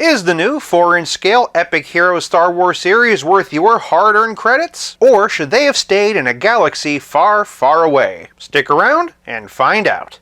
Is the new 4-inch scale Epic Hero Star Wars series worth your hard-earned credits? Or should they have stayed in a galaxy far, far away? Stick around and find out.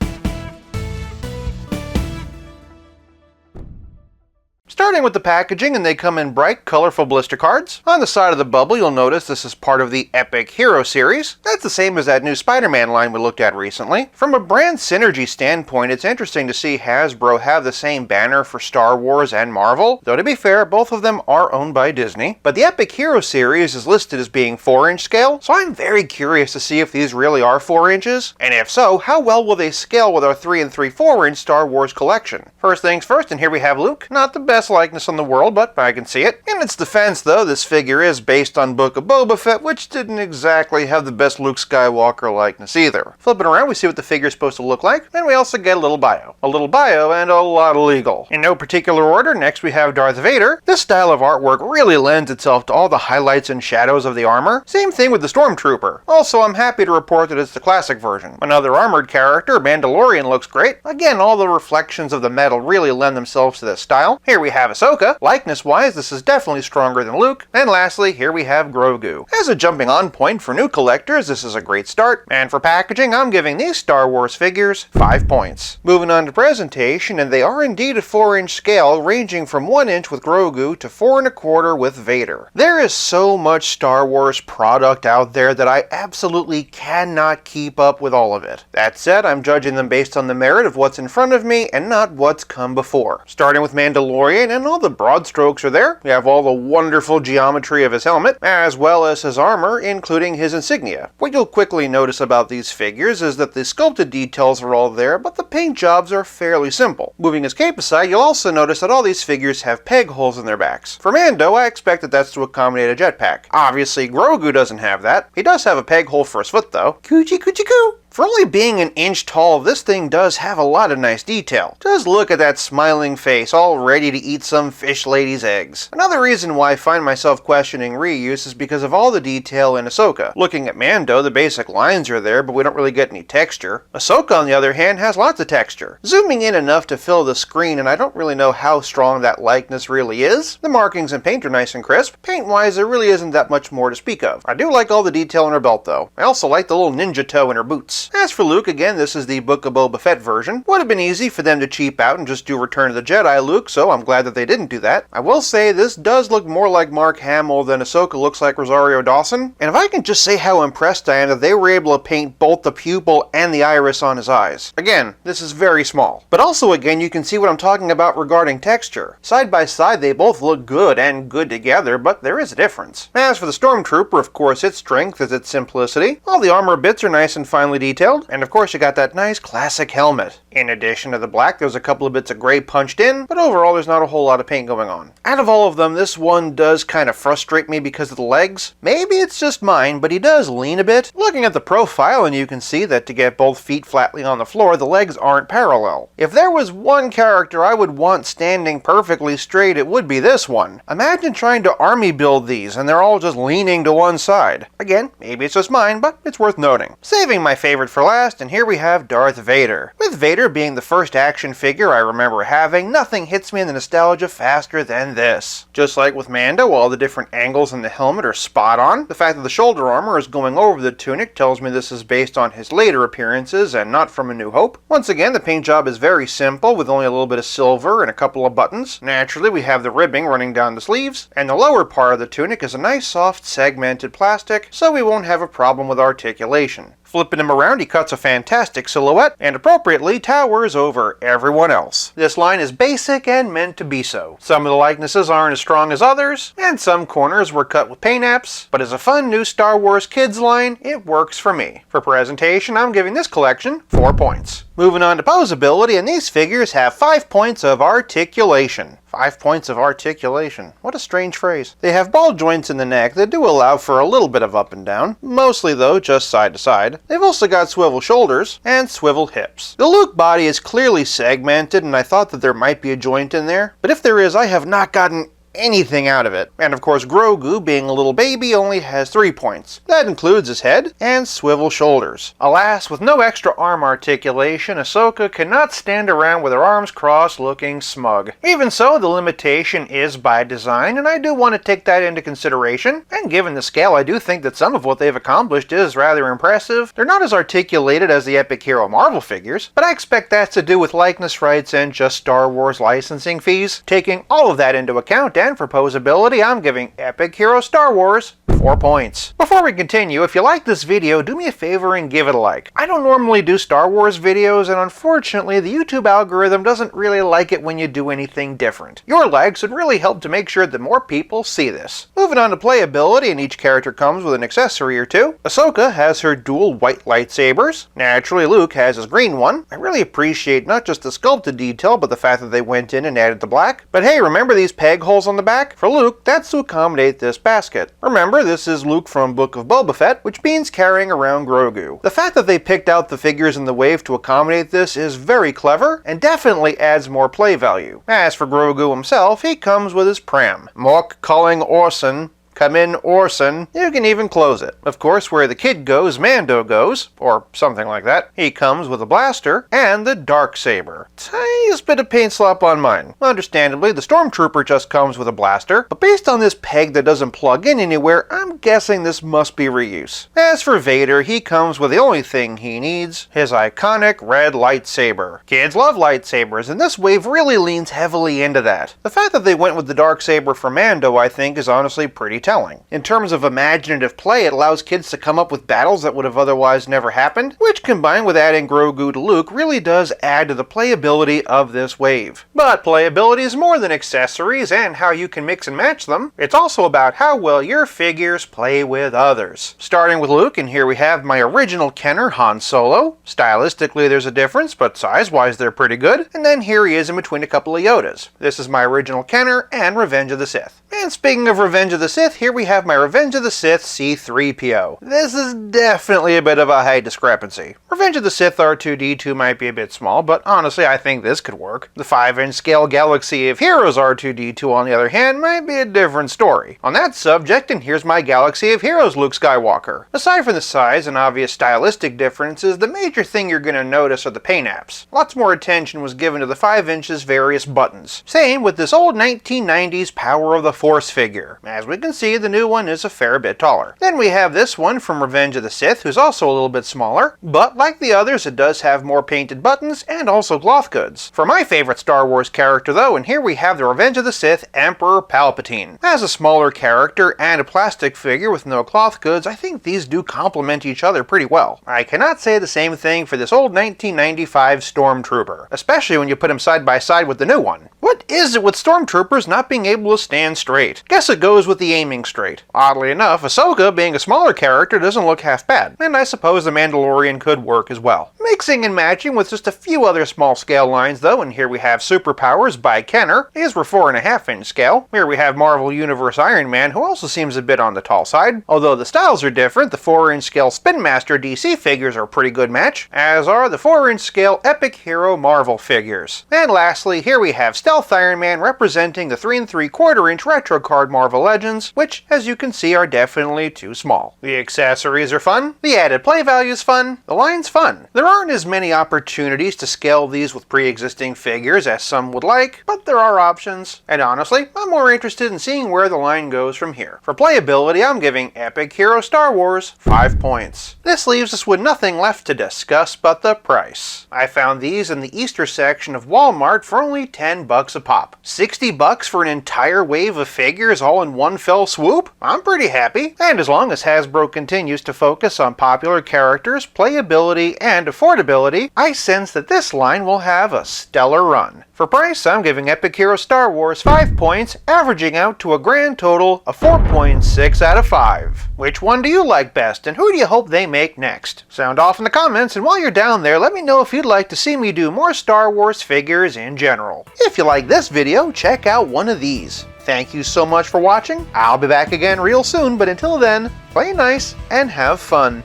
Starting with the packaging, and they come in bright, colorful blister cards. On the side of the bubble, you'll notice this is part of the Epic Hero series. That's the same as that new Spider-Man line we looked at recently. From a brand synergy standpoint, it's interesting to see Hasbro have the same banner for Star Wars and Marvel, though to be fair, both of them are owned by Disney. But the Epic Hero series is listed as being 4-inch scale, so I'm very curious to see if these really are 4 inches, and if so, how well will they scale with our 3 3/4-inch Star Wars collection. First things first, and here we have Luke. Not the best likeness in the world, but I can see it. In its defense, though, this figure is based on Book of Boba Fett, which didn't exactly have the best Luke Skywalker likeness either. Flipping around, we see what the figure's supposed to look like, and we also get a little bio. A little bio and a lot of legal. In no particular order, next we have Darth Vader. This style of artwork really lends itself to all the highlights and shadows of the armor. Same thing with the Stormtrooper. Also, I'm happy to report that it's the classic version. Another armored character, Mandalorian, looks great. Again, all the reflections of the metal really lend themselves to this style. Here we have Ahsoka. Likeness-wise, this is definitely stronger than Luke. And lastly, here we have Grogu. As a jumping on point for new collectors, this is a great start. And for packaging, I'm giving these Star Wars figures 5 points. Moving on to presentation, and they are indeed a 4-inch scale, ranging from 1 inch with Grogu to 4 1/4 with Vader. There is so much Star Wars product out there that I absolutely cannot keep up with all of it. That said, I'm judging them based on the merit of what's in front of me and not what's come before. Starting with Mandalorian, and all the broad strokes are there. We have all the wonderful geometry of his helmet, as well as his armor, including his insignia. What you'll quickly notice about these figures is that the sculpted details are all there, but the paint jobs are fairly simple. Moving his cape aside, you'll also notice that all these figures have peg holes in their backs. For Mando, I expect that that's to accommodate a jetpack. Obviously, Grogu doesn't have that. He does have a peg hole for his foot, though. Coochie coochie coo! For only being 1 inch tall, this thing does have a lot of nice detail. Just look at that smiling face, all ready to eat some fish lady's eggs. Another reason why I find myself questioning reuse is because of all the detail in Ahsoka. Looking at Mando, the basic lines are there, but we don't really get any texture. Ahsoka, on the other hand, has lots of texture. Zooming in enough to fill the screen, and I don't really know how strong that likeness really is. The markings and paint are nice and crisp. Paint-wise, there really isn't that much more to speak of. I do like all the detail in her belt, though. I also like the little ninja toe in her boots. As for Luke, again, this is the Book of Boba Fett version. Would have been easy for them to cheap out and just do Return of the Jedi Luke, so I'm glad that they didn't do that. I will say this does look more like Mark Hamill than Ahsoka looks like Rosario Dawson. And if I can just say how impressed I am that they were able to paint both the pupil and the iris on his eyes. Again, this is very small. But also, again, you can see what I'm talking about regarding texture. Side by side, they both look good and good together, but there is a difference. As for the Stormtrooper, of course, its strength is its simplicity. All the armor bits are nice and finely detailed. And of course you got that nice classic helmet. In addition to the black, there's a couple of bits of gray punched in, but overall there's not a whole lot of paint going on. Out of all of them, this one does kind of frustrate me because of the legs. Maybe it's just mine, but he does lean a bit. Looking at the profile, and you can see that to get both feet flatly on the floor, the legs aren't parallel. If there was one character I would want standing perfectly straight, it would be this one. Imagine trying to army build these, and they're all just leaning to one side. Again, maybe it's just mine, but it's worth noting. Saving my favorite for last, and here we have Darth Vader. With Vader being the first action figure I remember having, nothing hits me in the nostalgia faster than this. Just like with Mando, all the different angles in the helmet are spot on. The fact that the shoulder armor is going over the tunic tells me this is based on his later appearances and not from A New Hope. Once again, the paint job is very simple with only a little bit of silver and a couple of buttons. Naturally, we have the ribbing running down the sleeves, and the lower part of the tunic is a nice soft segmented plastic, so we won't have a problem with articulation. Flipping him around, he cuts a fantastic silhouette and appropriately towers over everyone else. This line is basic and meant to be so. Some of the likenesses aren't as strong as others, and some corners were cut with paint apps, but as a fun new Star Wars kids line, it works for me. For presentation, I'm giving this collection 4 points. Moving on to posability, and these figures have 5 points of articulation. 5 points of articulation. What a strange phrase. They have ball joints in the neck that do allow for a little bit of up and down, mostly though just side to side. They've also got swivel shoulders and swivel hips. The Luke body is clearly segmented, and I thought that there might be a joint in there, but if there is, I have not gotten anything out of it. And of course Grogu, being a little baby, only has 3 points. That includes his head and swivel shoulders. Alas, with no extra arm articulation, Ahsoka cannot stand around with her arms crossed looking smug. Even so, the limitation is by design, and I do want to take that into consideration, and given the scale, I do think that some of what they've accomplished is rather impressive. They're not as articulated as the Epic Hero Marvel figures, but I expect that's to do with likeness rights and just Star Wars licensing fees. Taking all of that into account, and for posability, I'm giving Epic Hero Star Wars 4 points. Before we continue, if you like this video, do me a favor and give it a like. I don't normally do Star Wars videos, and unfortunately the YouTube algorithm doesn't really like it when you do anything different. Your likes would really help to make sure that more people see this. Moving on to playability, and each character comes with an accessory or two. Ahsoka has her dual white lightsabers. Naturally, Luke has his green one. I really appreciate not just the sculpted detail, but the fact that they went in and added the black. But hey, remember these peg holes on the back? For Luke, that's to accommodate this basket. Remember, this is Luke from Book of Boba Fett, which means carrying around Grogu. The fact that they picked out the figures in the wave to accommodate this is very clever, and definitely adds more play value. As for Grogu himself, he comes with his pram. Mork calling Orson. Come in, Orson. You can even close it. Of course, where the kid goes, Mando goes, or something like that. He comes with a blaster and the Darksaber. Tiniest bit of paint slap on mine. Understandably, the Stormtrooper just comes with a blaster, but based on this peg that doesn't plug in anywhere, I'm guessing this must be reuse. As for Vader, he comes with the only thing he needs, his iconic red lightsaber. Kids love lightsabers, and this wave really leans heavily into that. The fact that they went with the Darksaber for Mando, I think, is honestly pretty telling. In terms of imaginative play, it allows kids to come up with battles that would have otherwise never happened, which combined with adding Grogu to Luke really does add to the playability of this wave. But playability is more than accessories and how you can mix and match them. It's also about how well your figures play with others. Starting with Luke, and here we have my original Kenner Han Solo. Stylistically there's a difference, but size-wise they're pretty good. And then here he is in between a couple of Yodas. This is my original Kenner and Revenge of the Sith. And speaking of Revenge of the Sith, here we have my Revenge of the Sith C-3PO. This is definitely a bit of a height discrepancy. Revenge of the Sith R2-D2 might be a bit small, but honestly I think this could work. The 5-inch scale Galaxy of Heroes R2-D2 on the other hand might be a different story. On that subject, and here's my Galaxy of Heroes Luke Skywalker. Aside from the size and obvious stylistic differences, the major thing you're going to notice are the paint apps. Lots more attention was given to the 5-inch's various buttons. Same with this old 1990s Power of the Force figure. As we can see, the new one is a fair bit taller. Then we have this one from Revenge of the Sith, who's also a little bit smaller, but like the others, it does have more painted buttons and also cloth goods. For my favorite Star Wars character though, and here we have the Revenge of the Sith Emperor Palpatine. As a smaller character and a plastic figure with no cloth goods, I think these do complement each other pretty well. I cannot say the same thing for this old 1995 Stormtrooper, especially when you put him side by side with the new one. What is it with Stormtroopers not being able to stand straight? Guess it goes with the aiming straight. Oddly enough, Ahsoka, being a smaller character, doesn't look half bad, and I suppose the Mandalorian could work as well. Mixing and matching with just a few other small scale lines though, and here we have Superpowers by Kenner. These were 4.5-inch scale. Here we have Marvel Universe Iron Man, who also seems a bit on the tall side. Although the styles are different, the 4-inch scale Spin Master DC figures are a pretty good match, as are the 4-inch scale Epic Hero Marvel figures. And lastly, here we have Stealth Iron Man representing the 3 3/4-inch retro card Marvel Legends, which as you can see are definitely too small. The accessories are fun, the added play value is fun, the line's fun. There aren't as many opportunities to scale these with pre-existing figures as some would like, but there are options, and honestly, I'm more interested in seeing where the line goes from here. For playability, I'm giving Epic Hero Star Wars 5 points. This leaves us with nothing left to discuss but the price. I found these in the Easter section of Walmart for only $10 a pop. $60 for an entire wave of figures all in one fell swoop? I'm pretty happy, and as long as Hasbro continues to focus on popular characters, playability, and affordability, I sense that this line will have a stellar run. For price, I'm giving Epic Hero Star Wars 5 points, averaging out to a grand total of 4.6 out of 5. Which one do you like best, and who do you hope they make next? Sound off in the comments, and while you're down there, let me know if you'd like to see me do more Star Wars figures in general. If you like this video, check out one of these. Thank you so much for watching. I'll be back again real soon, but until then, play nice and have fun.